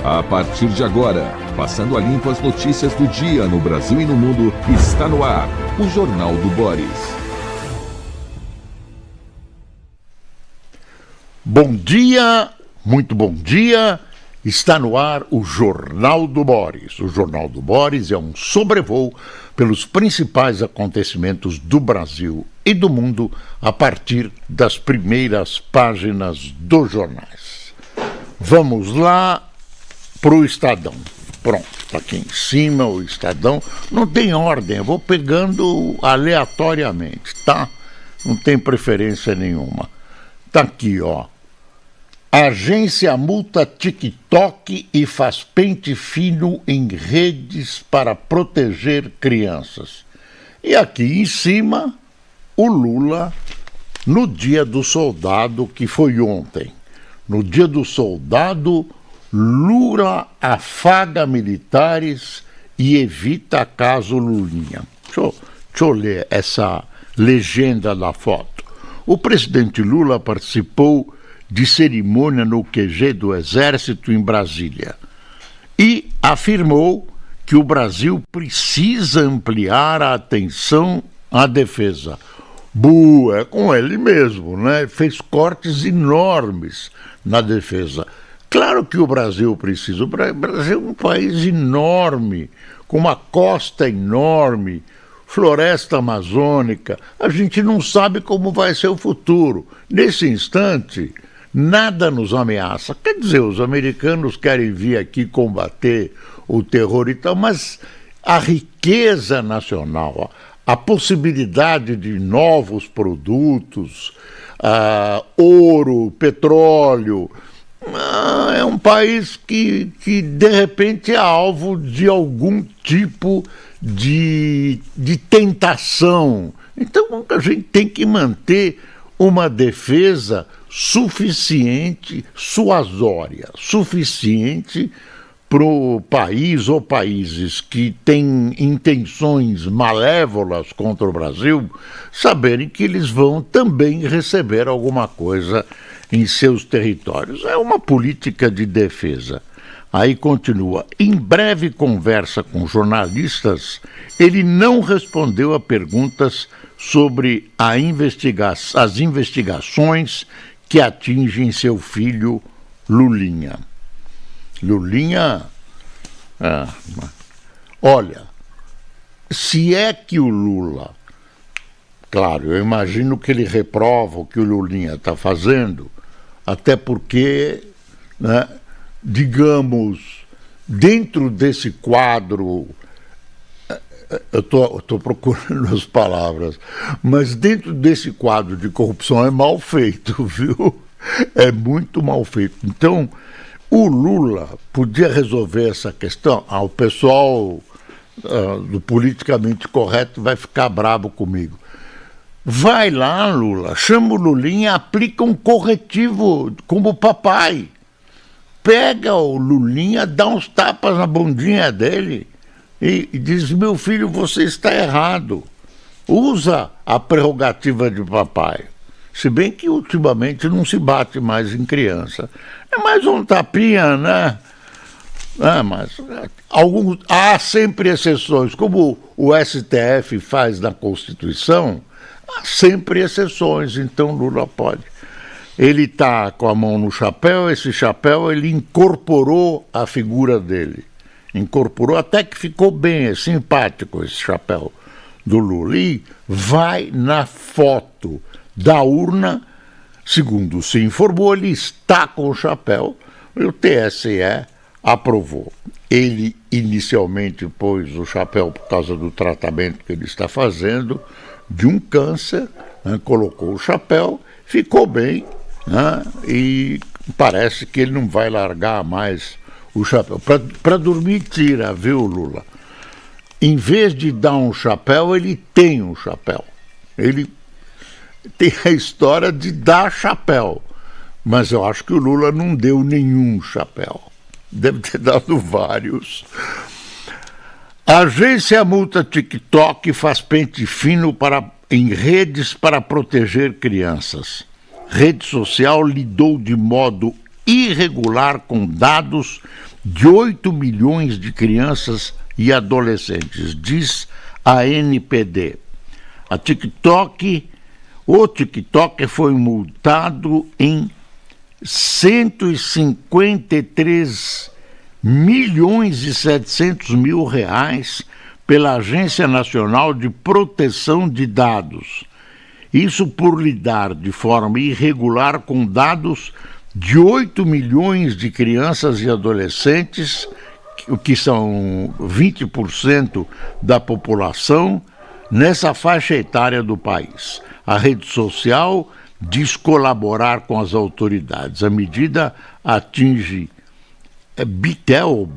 A partir de agora, passando a limpo as notícias do dia no Brasil e no mundo, está no ar o Jornal do Boris. Bom dia, muito bom dia. Está no ar o Jornal do Boris. O Jornal do Boris é um sobrevoo pelos principais acontecimentos do Brasil e do mundo a partir das primeiras páginas dos jornais. Vamos lá para o Estadão. Pronto, está aqui em cima o Estadão. Não tem ordem, eu vou pegando aleatoriamente, tá? Não tem preferência nenhuma. Está aqui, ó. Agência multa TikTok e faz pente fino em redes para proteger crianças. E aqui em cima, o Lula, no Dia do Soldado, que foi ontem. No Dia do Soldado, Lula afaga militares e evita caso Lulinha. Deixa eu ler essa legenda da foto. O presidente Lula participou de cerimônia no QG do Exército em Brasília e afirmou que o Brasil precisa ampliar a atenção à defesa. É com ele mesmo, né? Fez cortes enormes na defesa. Claro que o Brasil precisa. O Brasil é um país enorme, com uma costa enorme, floresta amazônica. A gente não sabe como vai ser o futuro. Nesse instante, nada nos ameaça. Quer dizer, os americanos querem vir aqui combater o terror e tal, mas a riqueza nacional, a possibilidade de novos produtos, ouro, petróleo, é um país que de repente é alvo de algum tipo de tentação. Então a gente tem que manter uma defesa suficiente, suasória, suficiente para o país ou países que têm intenções malévolas contra o Brasil saberem que eles vão também receber alguma coisa em seus territórios. É uma política de defesa. Aí continua, em breve conversa com jornalistas, ele não respondeu a perguntas sobre as investigações que atingem seu filho Lulinha. Lulinha, olha, se é que o Lula, claro, eu imagino que ele reprova o que o Lulinha está fazendo, até porque, né, digamos, dentro desse quadro, eu estou procurando as palavras, mas dentro desse quadro de corrupção é mal feito, viu? É muito mal feito. Então, o Lula podia resolver essa questão. O pessoal do politicamente correto vai ficar bravo comigo. Vai lá, Lula, chama o Lulinha, aplica um corretivo como o papai. Pega o Lulinha, dá uns tapas na bundinha dele e diz, meu filho, você está errado. Usa a prerrogativa de papai. Se bem que ultimamente não se bate mais em criança. É mais um tapinha, né? Mas há sempre exceções. Como o STF faz na Constituição, há sempre exceções, então Lula pode. Ele está com a mão no chapéu, esse chapéu ele incorporou a figura dele. Incorporou até que ficou bem, é simpático esse chapéu do Lula. E vai na foto da urna, segundo se informou, ele está com o chapéu e o TSE aprovou. Ele inicialmente pôs o chapéu por causa do tratamento que ele está fazendo de um câncer, né, colocou o chapéu, ficou bem, né, e parece que ele não vai largar mais o chapéu. Para dormir tira, viu, Lula? Em vez de dar um chapéu, ele tem um chapéu. Ele tem a história de dar chapéu, mas eu acho que o Lula não deu nenhum chapéu. Deve ter dado vários. A agência multa TikTok faz pente fino em redes para proteger crianças. Rede social lidou de modo irregular com dados de 8 milhões de crianças e adolescentes, diz a NPD. O TikTok foi multado em 153 milhões e 700 mil reais pela Agência Nacional de Proteção de Dados. Isso por lidar de forma irregular com dados de 8 milhões de crianças e adolescentes, o que são 20% da população, nessa faixa etária do país. A rede social diz colaborar com as autoridades. A medida atinge Bytel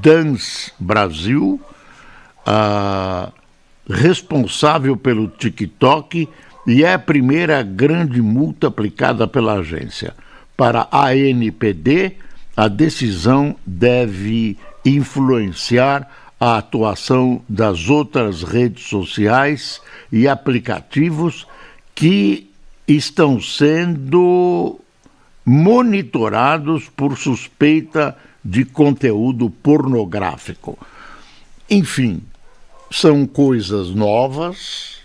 Dance Brasil, responsável pelo TikTok, e é a primeira grande multa aplicada pela agência. Para a ANPD, a decisão deve influenciar a atuação das outras redes sociais e aplicativos que estão sendo monitorados por suspeita de conteúdo pornográfico. Enfim, são coisas novas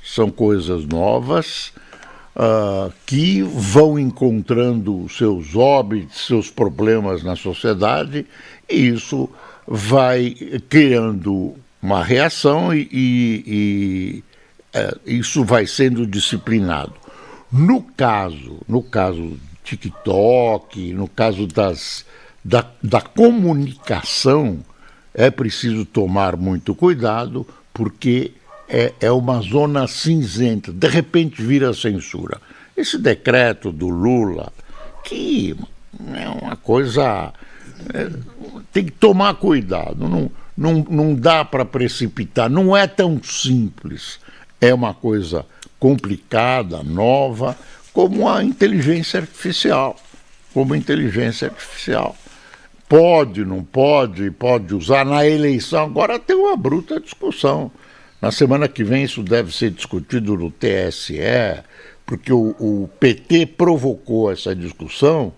que vão encontrando seus óbitos, seus problemas na sociedade, e isso vai criando uma reação e isso vai sendo disciplinado. No caso TikTok, no caso da comunicação, é preciso tomar muito cuidado, porque é uma zona cinzenta, de repente vira censura. Esse decreto do Lula, que é uma coisa... tem que tomar cuidado, não dá para precipitar, não é tão simples. É uma coisa complicada, nova, como a inteligência artificial. Pode, não pode, pode usar na eleição. Agora tem uma bruta discussão. Na semana que vem isso deve ser discutido no TSE, porque o PT provocou essa discussão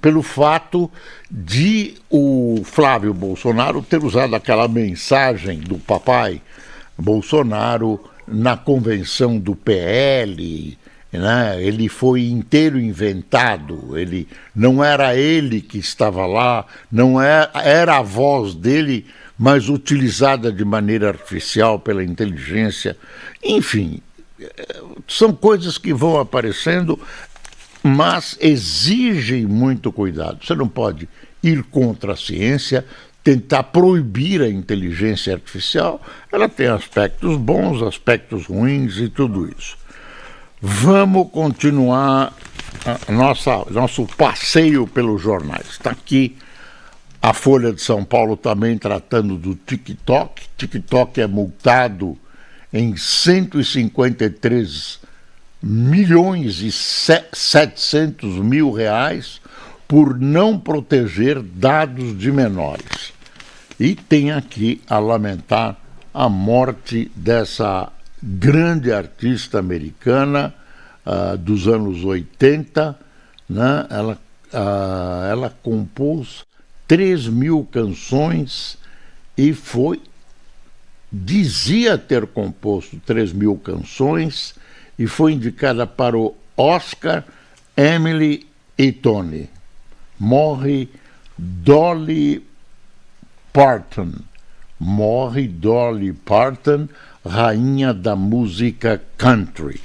pelo fato de o Flávio Bolsonaro ter usado aquela mensagem do papai Bolsonaro na convenção do PL, né? Ele foi inteiro inventado, não era ele que estava lá, não era a voz dele, mas utilizada de maneira artificial pela inteligência. Enfim, são coisas que vão aparecendo, mas exigem muito cuidado. Você não pode ir contra a ciência, tentar proibir a inteligência artificial. Ela tem aspectos bons, aspectos ruins e tudo isso. Vamos continuar nosso passeio pelos jornais. Está aqui a Folha de São Paulo também tratando do TikTok. TikTok é multado em 153 milhões e 700 mil reais por não proteger dados de menores. E tem aqui a lamentar a morte dessa grande artista americana dos anos 80, né? Ela compôs 3.000 canções e dizia ter composto 3.000 canções e foi indicada para o Oscar, Emily e Tony. Morre Dolly Parton, rainha da música country.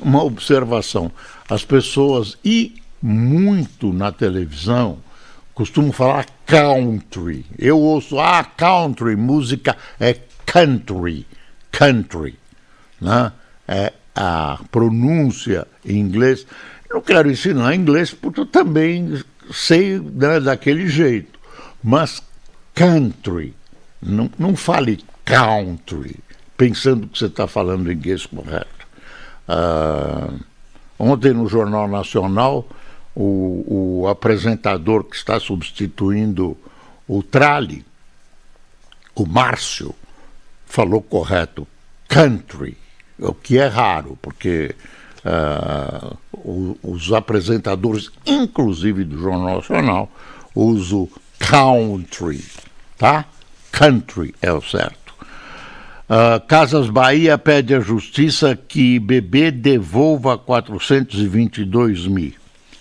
Uma observação, as pessoas, e muito na televisão, costumam falar country. Eu ouço, country, música é country, né? É a pronúncia em inglês. Não quero ensinar inglês porque eu também sei, né, daquele jeito. Mas country, não fale country, pensando que você está falando inglês correto. Ontem no Jornal Nacional, o apresentador que está substituindo o Trali, o Márcio, falou correto, country, o que é raro, porque os apresentadores, inclusive do Jornal Nacional, usam country, tá? Country é o certo. Casas Bahia pede à Justiça que bebê devolva 422 mil.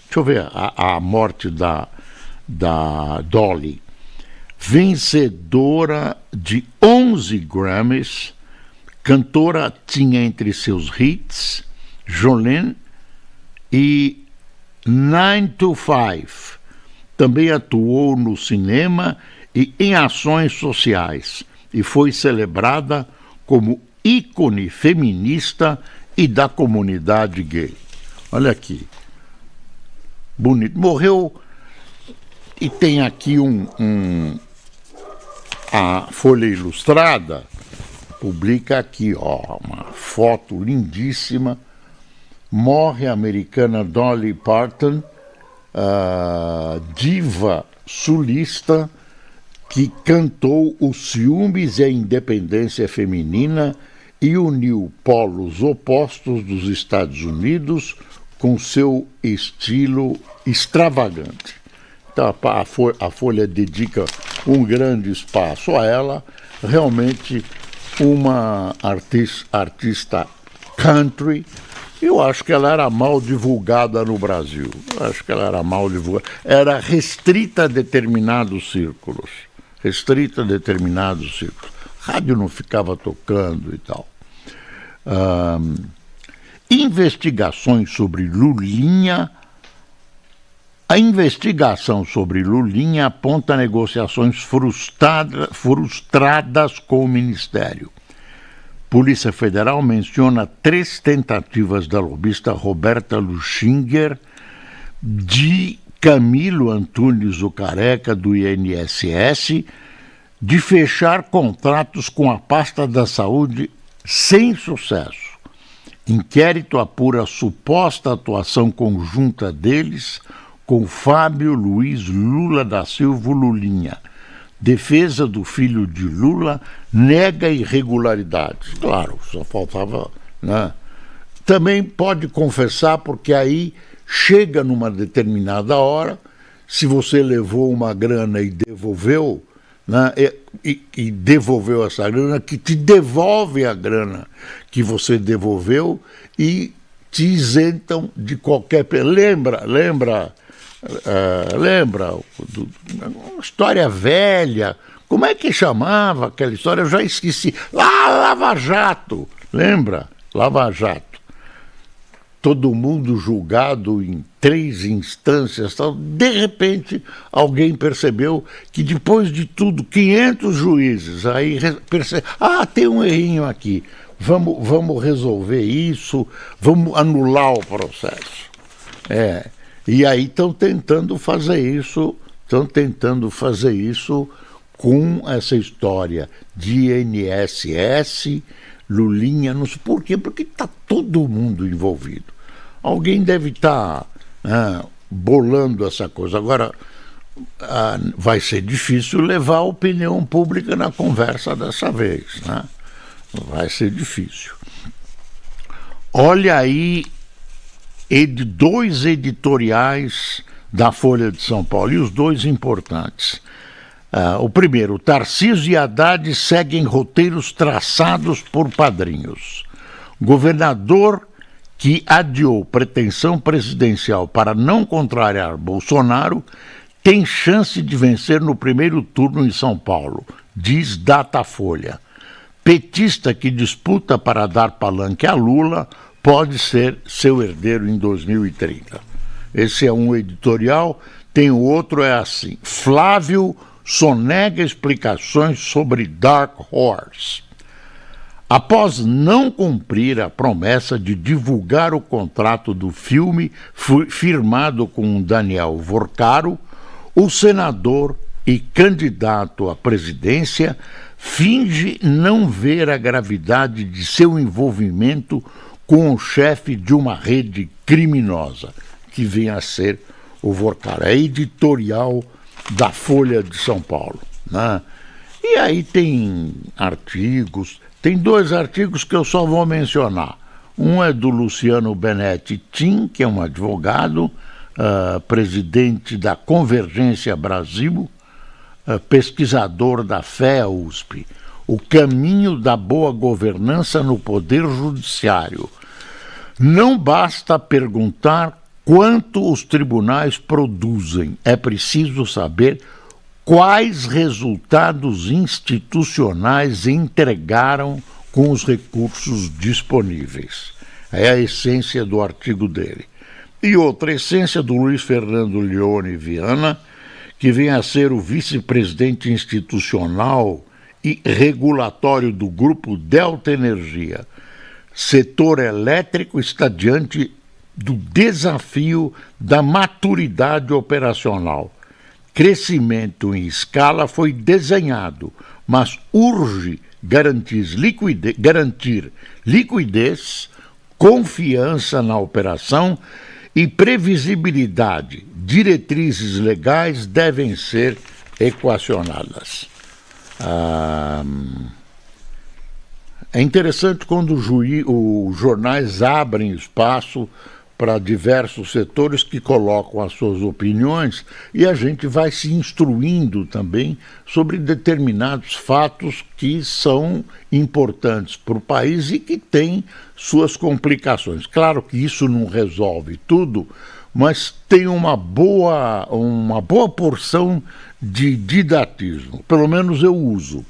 Deixa eu ver a morte da Dolly. Vencedora de 11 Grammys, cantora tinha entre seus hits Jolene e 9 to 5. Também atuou no cinema e em ações sociais e foi celebrada como ícone feminista e da comunidade gay. Olha aqui. Bonito. Morreu, e tem aqui a Folha Ilustrada publica aqui, ó, uma foto lindíssima. Morre a americana Dolly Parton, diva sulista que cantou os ciúmes e a independência feminina e uniu polos opostos dos Estados Unidos com seu estilo extravagante. Então a Folha dedica um grande espaço a ela, realmente uma artista country. Eu acho que ela era mal divulgada no Brasil. Acho que ela era mal divulgada. Era restrita a determinados círculos. Restrita a determinados círculos. Rádio não ficava tocando e tal. Investigações sobre Lulinha. A investigação sobre Lulinha aponta negociações frustradas com o Ministério. Polícia Federal menciona 3 tentativas da lobista Roberta Luxinger, de Camilo Antunes, o Careca, do INSS, de fechar contratos com a pasta da saúde sem sucesso. Inquérito apura a suposta atuação conjunta deles com Fábio Luiz Lula da Silva Lulinha. Defesa do filho de Lula nega irregularidades. Claro, só faltava, né? Também pode confessar, porque aí chega numa determinada hora, se você levou uma grana e devolveu, né, e devolveu essa grana, que te devolve a grana que você devolveu e te isentam de qualquer... Lembra uma história velha, como é que chamava aquela história? Eu já esqueci. Lava Jato, lembra? Lava Jato. Todo mundo julgado em 3 instâncias, tal. De repente alguém percebeu que depois de tudo, 500 juízes, aí percebe, tem um errinho aqui, vamos resolver isso, vamos anular o processo. E aí estão tentando fazer isso com essa história de INSS, Lulinha, não sei por quê, porque está todo mundo envolvido. Alguém deve estar bolando essa coisa. Agora, vai ser difícil levar a opinião pública na conversa dessa vez, né? Vai ser difícil. Olha aí 2 editoriais da Folha de São Paulo, e os 2 importantes. O primeiro, Tarcísio e Haddad seguem roteiros traçados por padrinhos. Governador que adiou pretensão presidencial para não contrariar Bolsonaro tem chance de vencer no primeiro turno em São Paulo, diz Datafolha. Petista que disputa para dar palanque a Lula pode ser seu herdeiro em 2030. Esse é um editorial. Tem o outro, é assim: Flávio sonega explicações sobre Dark Horse. Após não cumprir a promessa de divulgar o contrato do filme firmado com Daniel Vorcaro, o senador e candidato à presidência finge não ver a gravidade de seu envolvimento com o chefe de uma rede criminosa, que vem a ser o Vorcaro. É editorial da Folha de São Paulo, né? E aí tem artigos, tem 2 artigos que eu só vou mencionar. Um é do Luciano Benetti Tim, que é um advogado, presidente da Convergência Brasil, pesquisador da FEA-USP. O caminho da boa governança no Poder Judiciário. Não basta perguntar quanto os tribunais produzem, é preciso saber quais resultados institucionais entregaram com os recursos disponíveis. É a essência do artigo dele. E outra essência do Luiz Fernando Leone Viana, que vem a ser o vice-presidente institucional e regulatório do Grupo Delta Energia. Setor elétrico está diante do desafio da maturidade operacional. Crescimento em escala foi desenhado, mas urge garantir liquidez, confiança na operação e previsibilidade. Diretrizes legais devem ser equacionadas. É interessante quando os jornais abrem espaço para diversos setores que colocam as suas opiniões e a gente vai se instruindo também sobre determinados fatos que são importantes para o país e que têm suas complicações. Claro que isso não resolve tudo, mas tem uma boa porção de didatismo, pelo menos eu uso.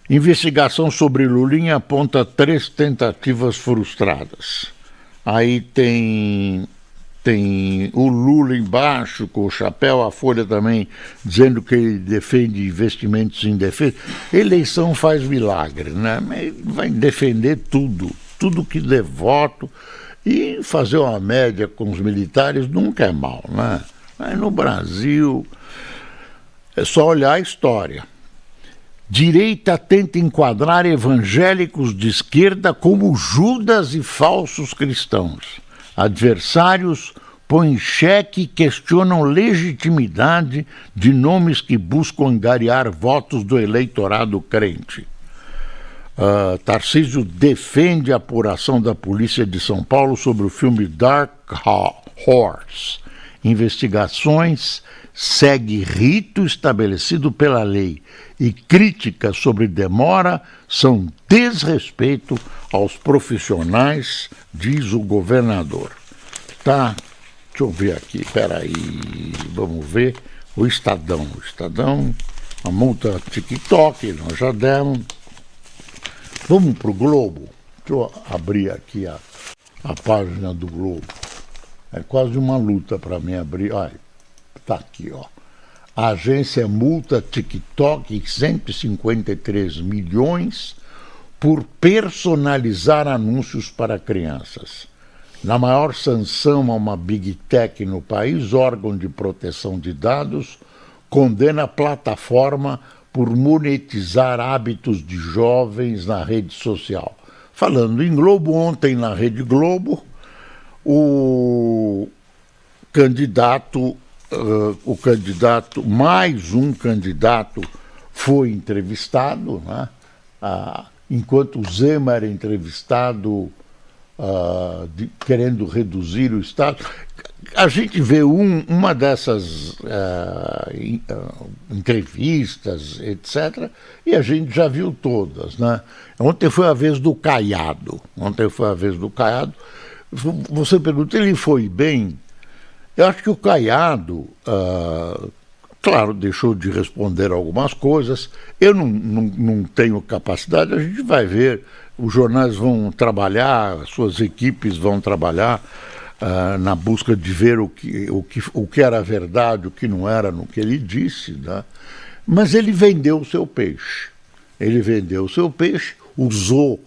Investigação sobre Lulinha aponta 3 tentativas frustradas. Aí tem o Lula embaixo, com o chapéu, a Folha também dizendo que ele defende investimentos em defesa. Eleição faz milagre, né? Vai defender tudo que dê voto, e fazer uma média com os militares nunca é mal, né? Mas no Brasil é só olhar a história. Direita tenta enquadrar evangélicos de esquerda como Judas e falsos cristãos. Adversários põem em xeque e questionam legitimidade de nomes que buscam angariar votos do eleitorado crente. Tarcísio defende a apuração da Polícia de São Paulo sobre o filme Dark Horse. Investigações segue rito estabelecido pela lei e críticas sobre demora são desrespeito aos profissionais, diz o governador. Tá, deixa eu ver aqui, peraí, vamos ver, o Estadão, a multa TikTok, nós já demos. Vamos para o Globo, deixa eu abrir aqui a página do Globo. É quase uma luta para mim abrir. Olha, tá aqui, ó. A agência multa TikTok 153 milhões por personalizar anúncios para crianças. Na maior sanção a uma Big Tech no país, órgão de proteção de dados condena a plataforma por monetizar hábitos de jovens na rede social. Falando em Globo, ontem na Rede Globo, mais um candidato foi entrevistado, né? Enquanto o Zema era entrevistado querendo reduzir o Estado. A gente vê uma dessas entrevistas, etc., e a gente já viu todas, né? Ontem foi a vez do Caiado. Você pergunta, ele foi bem? Eu acho que o Caiado, claro, deixou de responder algumas coisas. Eu não tenho capacidade, a gente vai ver, os jornais vão trabalhar, suas equipes vão trabalhar na busca de ver o que era verdade, o que não era no que ele disse, né? Mas ele vendeu o seu peixe. Usou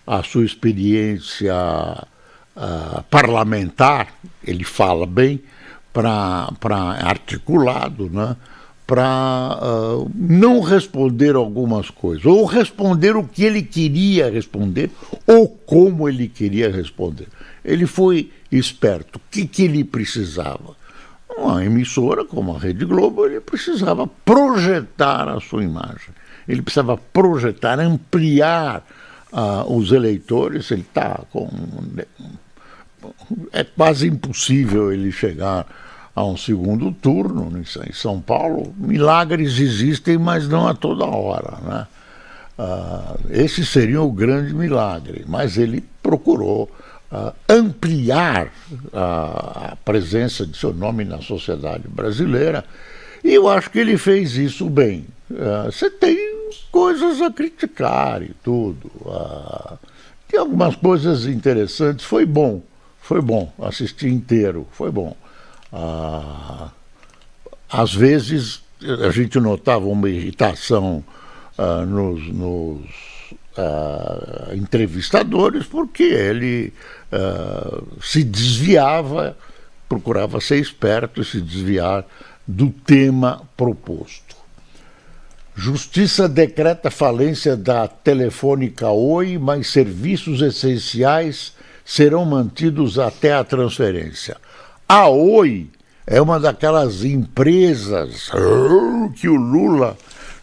a sua experiência parlamentar, ele fala bem, para articulado, né? Para não responder algumas coisas, ou responder o que ele queria responder, ou como ele queria responder. Ele foi esperto. O que ele precisava? Uma emissora como a Rede Globo, ele precisava projetar a sua imagem. Ele precisava projetar, ampliar os eleitores, ele está com... É quase impossível ele chegar a um segundo turno em São Paulo. Milagres existem, mas não a toda hora, né? Esse seria o grande milagre, mas ele procurou ampliar a presença de seu nome na sociedade brasileira, e eu acho que ele fez isso bem. Você tem coisas a criticar e tudo, tem algumas coisas interessantes, foi bom assistir inteiro, foi bom. Às vezes a gente notava uma irritação nos entrevistadores, porque ele se desviava, procurava ser esperto e se desviar do tema proposto. Justiça decreta falência da Telefônica Oi, mas serviços essenciais serão mantidos até a transferência. A Oi é uma daquelas empresas que o Lula,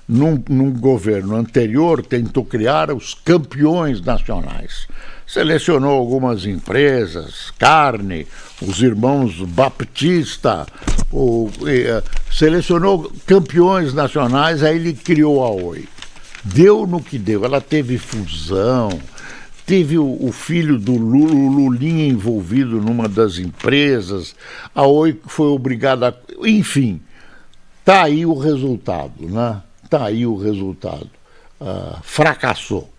num governo anterior, tentou criar os campeões nacionais. Selecionou algumas empresas, carne, os irmãos Baptista, selecionou campeões nacionais, aí ele criou a Oi. Deu no que deu, ela teve fusão, teve o filho do Lula, o Lulinha, envolvido numa das empresas, a Oi foi obrigada a... Enfim, está aí o resultado, né? Está aí o resultado. Fracassou.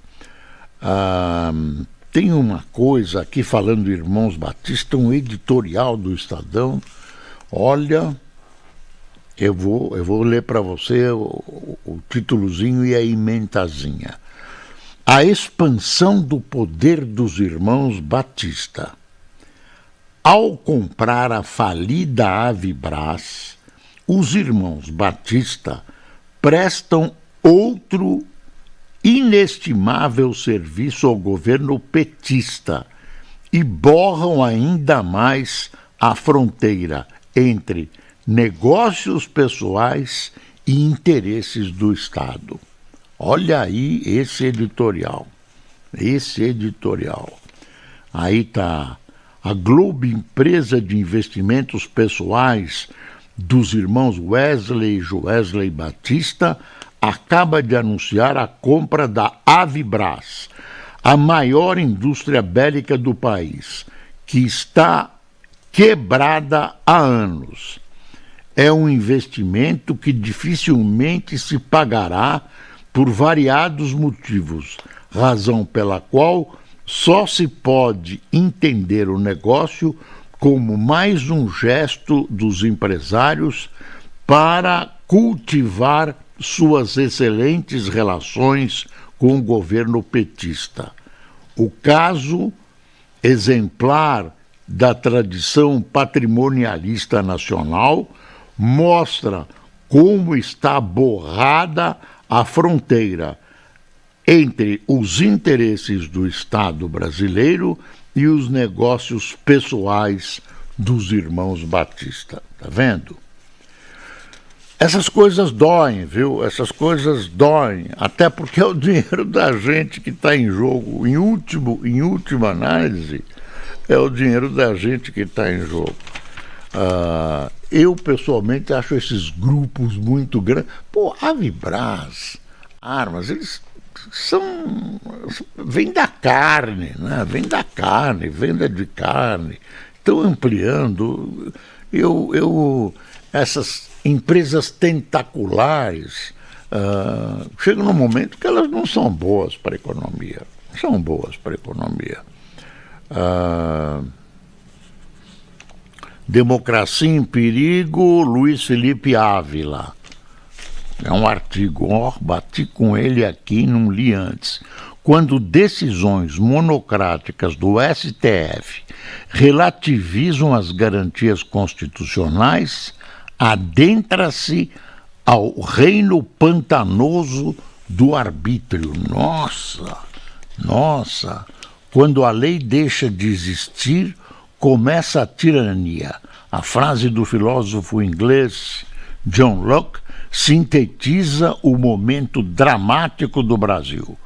Tem uma coisa aqui, falando de Irmãos Batista, um editorial do Estadão. Olha, eu vou ler para você o títulozinho e a ementazinha. A expansão do poder dos Irmãos Batista. Ao comprar a falida Avibras, os Irmãos Batista prestam outro inestimável serviço ao governo petista e borram ainda mais a fronteira entre negócios pessoais e interesses do Estado. Olha aí esse editorial. Aí está a Globo, empresa de investimentos pessoais dos irmãos Wesley e Joesley Batista, acaba de anunciar a compra da Avibras, a maior indústria bélica do país, que está quebrada há anos. É um investimento que dificilmente se pagará por variados motivos, razão pela qual só se pode entender o negócio como mais um gesto dos empresários para cultivar suas excelentes relações com o governo petista. O caso exemplar da tradição patrimonialista nacional mostra como está borrada a fronteira entre os interesses do Estado brasileiro e os negócios pessoais dos irmãos Batista. Tá vendo? Essas coisas doem, viu? Essas coisas doem, até porque é o dinheiro da gente que está em jogo. Em última análise, é o dinheiro da gente que está em jogo. Eu, pessoalmente, acho esses grupos muito grandes. Pô, Avibras, Armas, eles vêm da carne, né? Vêm da carne, venda de carne. Estão ampliando. Essas empresas tentaculares chegam num momento que elas não são boas para a economia. Democracia em Perigo, Luiz Felipe Ávila. É um artigo, bati com ele aqui, não li antes. Quando decisões monocráticas do STF relativizam as garantias constitucionais, adentra-se ao reino pantanoso do arbítrio. Nossa, quando a lei deixa de existir, começa a tirania. A frase do filósofo inglês John Locke sintetiza o momento dramático do Brasil.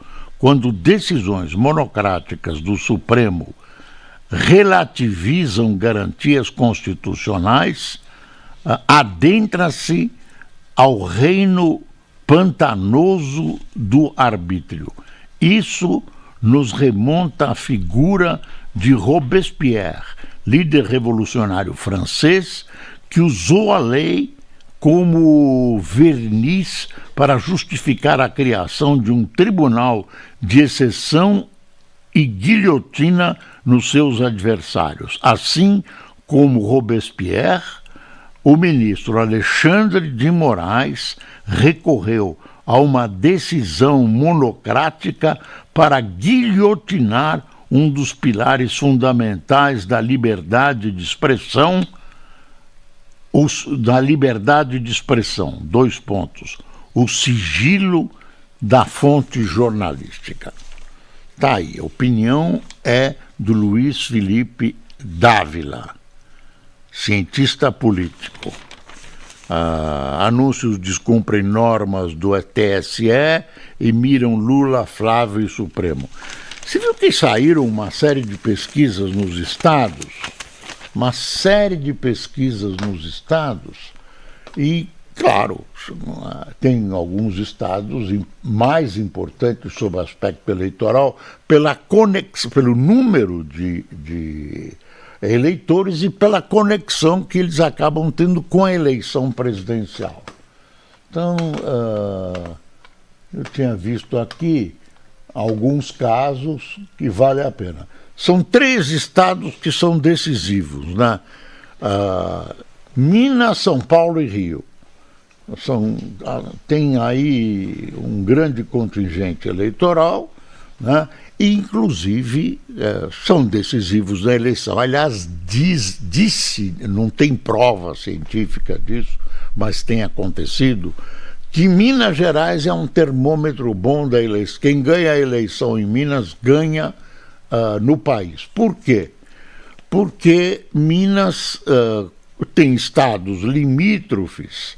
quando decisões monocráticas do Supremo relativizam garantias constitucionais, adentra-se ao reino pantanoso do arbítrio. Isso nos remonta à figura de Robespierre, líder revolucionário francês, que usou a lei como verniz para justificar a criação de um tribunal de exceção e guilhotina nos seus adversários. Assim como Robespierre, o ministro Alexandre de Moraes recorreu a uma decisão monocrática para guilhotinar um dos pilares fundamentais da liberdade de expressão, dois pontos, o sigilo da fonte jornalística. Tá aí, a opinião é do Luiz Felipe Dávila, cientista político. Anúncios descumprem normas do TSE e miram Lula, Flávio e Supremo. Você viu que saíram uma série de pesquisas nos estados? Uma série de pesquisas nos estados e, claro, tem alguns estados mais importantes sob o aspecto eleitoral pelo número de eleitores e pela conexão que eles acabam tendo com a eleição presidencial. Então, eu tinha visto aqui alguns casos que vale a pena. São 3 estados que são decisivos, né? Minas, São Paulo e Rio. Tem aí um grande contingente eleitoral, né? E, inclusive, são decisivos na eleição. Aliás, disse, não tem prova científica disso, mas tem acontecido, que Minas Gerais é um termômetro bom da eleição. Quem ganha a eleição em Minas ganha no país. Por quê? Porque Minas tem estados limítrofes,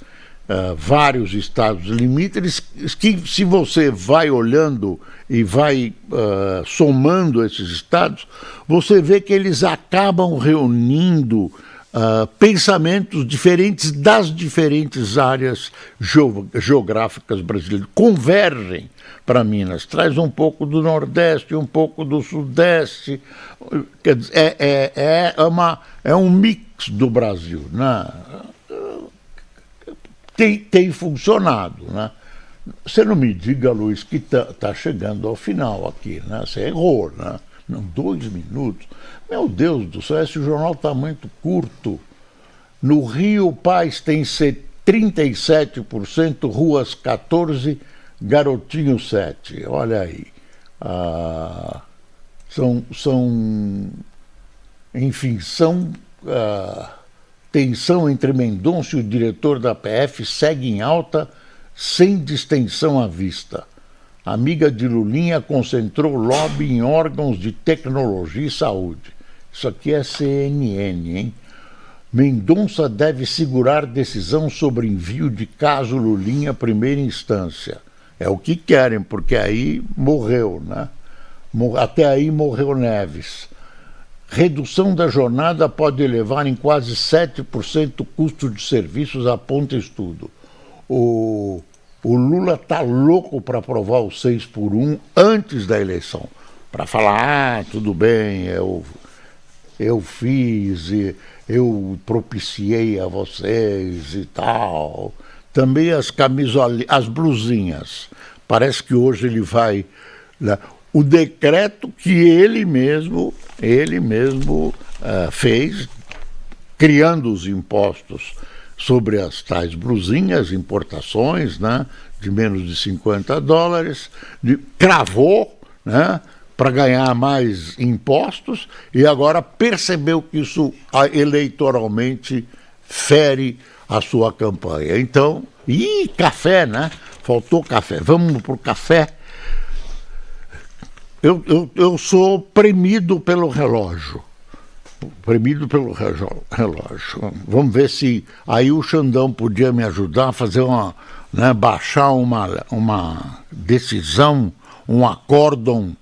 vários estados limítrofes, que se você vai olhando e vai somando esses estados, você vê que eles acabam reunindo pensamentos diferentes das diferentes áreas geográficas brasileiras, convergem para Minas, traz um pouco do Nordeste, um pouco do Sudeste, quer dizer, é um mix do Brasil, né? Tem funcionado, né? Você não me diga, Luiz, que tá chegando ao final aqui, né? Você errou, né? Não, 2 minutos. Meu Deus do céu, esse jornal está muito curto. No Rio, Paz tem 37%, Ruas 14%, Garotinho 7%. Olha aí. Tensão entre Mendonça e o diretor da PF segue em alta, sem distensão à vista. Amiga de Lulinha concentrou lobby em órgãos de tecnologia e saúde. Isso aqui é CNN, hein? Mendonça deve segurar decisão sobre envio de caso Lulinha à primeira instância. É o que querem, porque aí morreu, né? Até aí morreu Neves. Redução da jornada pode elevar em quase 7% o custo de serviços, aponta estudo. O Lula está louco para aprovar o 6x1 antes da eleição, para falar, tudo bem, eu fiz, eu propiciei a vocês e tal. Também as as blusinhas. Parece que hoje ele vai... Né, o decreto que ele mesmo fez, criando os impostos sobre as tais blusinhas, importações, né, de menos de $50, cravou, né, para ganhar mais impostos, e agora percebeu que isso eleitoralmente fere a sua campanha. Então, café, né? Faltou café. Vamos para o café. Eu sou premido pelo relógio. Vamos ver se aí o Xandão podia me ajudar a fazer baixar uma decisão, um acórdão,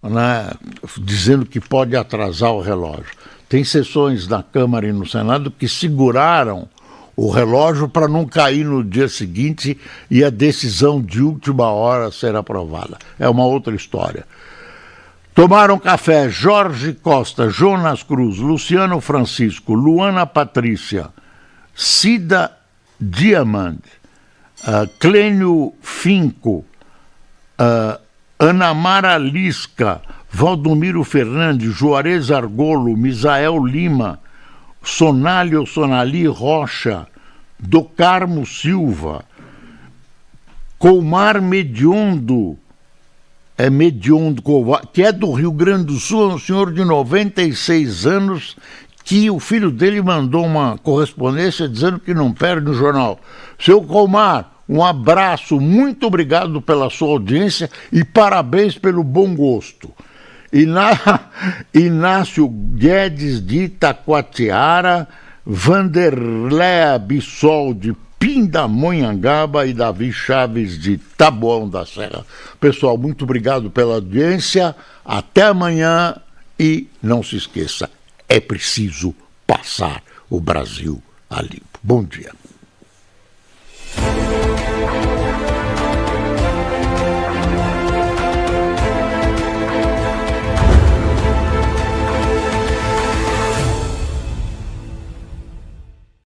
né, dizendo que pode atrasar o relógio. Tem sessões na Câmara e no Senado que seguraram o relógio para não cair no dia seguinte e a decisão de última hora ser aprovada. É uma outra história. Tomaram café Jorge Costa, Jonas Cruz, Luciano Francisco, Luana Patrícia, Cida Diamant, Clênio Finco, Ana Mara Lisca, Valdomiro Fernandes, Juarez Argolo, Misael Lima, Sonálio Sonali Rocha, do Carmo Silva, Colmar Mediondo, que é do Rio Grande do Sul, um senhor de 96 anos, que o filho dele mandou uma correspondência dizendo que não perde o jornal. Seu Colmar, um abraço, muito obrigado pela sua audiência e parabéns pelo bom gosto. Inácio Guedes de Itacoatiara, Vanderléa Bissol de Pindamonhangaba e Davi Chaves de Taboão da Serra. Pessoal, muito obrigado pela audiência, até amanhã e não se esqueça, é preciso passar o Brasil a limpo. Bom dia.